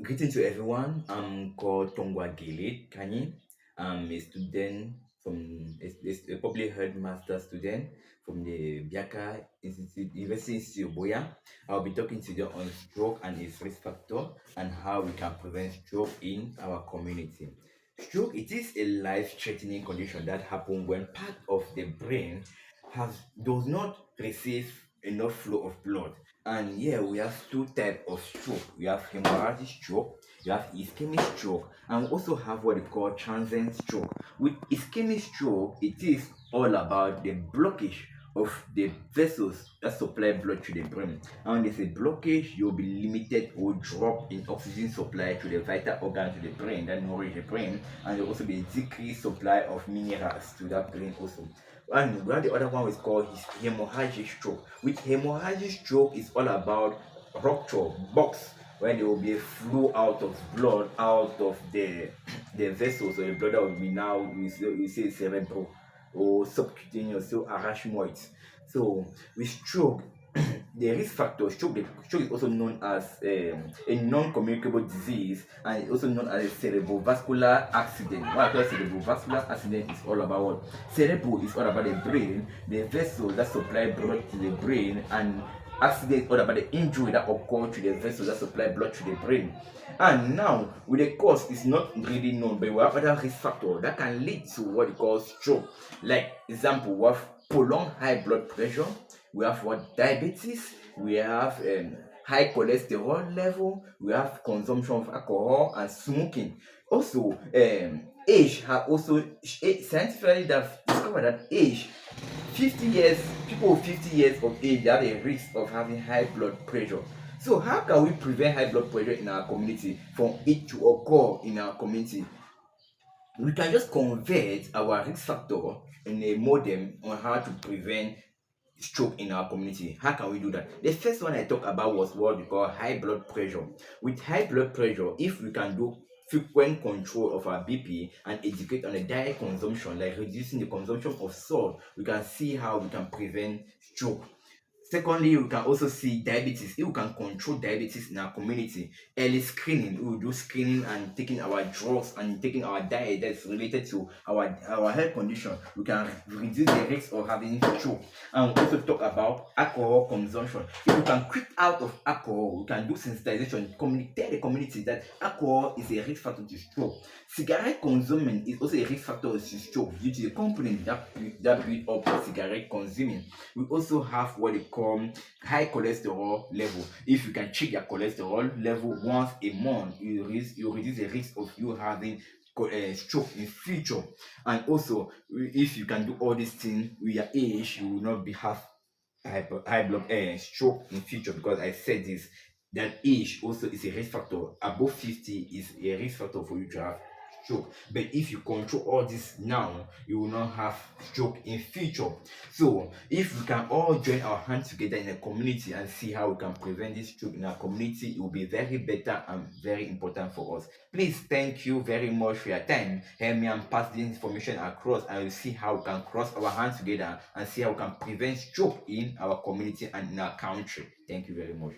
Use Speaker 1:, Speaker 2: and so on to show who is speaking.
Speaker 1: Greetings to everyone. I'm called Tongwa Gilit Kanyi. I'm a student a probably heard master student from the Biaka Institute, University Institute of Boya. I'll be talking today on stroke and its risk factor and how we can prevent stroke in our community. Stroke, it is a life-threatening condition that happens when part of the brain does not receive enough flow of blood. And here we have two types of stroke. We have hemorrhagic stroke, you have ischemic stroke, and we also have what we call transient stroke. With ischemic stroke, it is all about the blockage of the vessels that supply blood to the brain. And when there's a blockage, you'll be limited or drop in oxygen supply to the vital organ to the brain that nourish the brain, and there'll also be a decreased supply of minerals to that brain also. And we have the other one is called hemorrhagic stroke. With hemorrhagic stroke, is all about rupture, box, when there will be a flow out of blood out of the vessels or the blood that will be now we say cerebral or subcutaneous, so arachnoids. So with stroke, the risk factor stroke is also known as a non-communicable disease, and it's also known as a cerebrovascular accident. What I call cerebrovascular accident is all about what? Cerebral is all about the brain, the vessels that supply blood to the brain, and accident all about the injury that occur to the vessels that supply blood to the brain. And now, with the cause, it's not really known, but we have other risk factors that can lead to what we call stroke. Like example, we have prolonged high blood pressure, we have what diabetes, we have high cholesterol level, we have consumption of alcohol and smoking. Also, age have also scientifically they've discovered that age 50 years, people 50 years of age have a risk of having high blood pressure. So how can we prevent high blood pressure in our community from it to occur in our community? We can just convert our risk factor in a modem on how to prevent stroke in our community. How can we do that? The first one I talked about was what we call high blood pressure. With high blood pressure, if we can do frequent control of our BP and educate on the diet consumption, like reducing the consumption of salt, we can see how we can prevent stroke. Secondly, we can also see diabetes. If we can control diabetes in our community, early screening, we will do screening and taking our drugs and taking our diet that's related to our health condition. We can reduce the risk of having stroke. And we also talk about alcohol consumption. If we can quit out of alcohol, we can do sensitization, tell the community that alcohol is a risk factor to stroke. Cigarette consumption is also a risk factor to stroke due to the component that build up cigarette consuming. We also have what they call high cholesterol level. If you can check your cholesterol level once a month, you reduce the risk of you having stroke in future. And also, if you can do all these things with your age, you will not be have high blood stroke in future, because I said this, that age also is a risk factor. Above 50 is a risk factor for you to have stroke. But if you control all this now, you will not have stroke in future. So if we can all join our hands together in a community and see how we can prevent this stroke in our community, it will be very better and very important for us. Please, thank you very much for your time. Help me and pass the information across, and we'll see how we can cross our hands together and see how we can prevent stroke in our community and in our country. Thank you very much.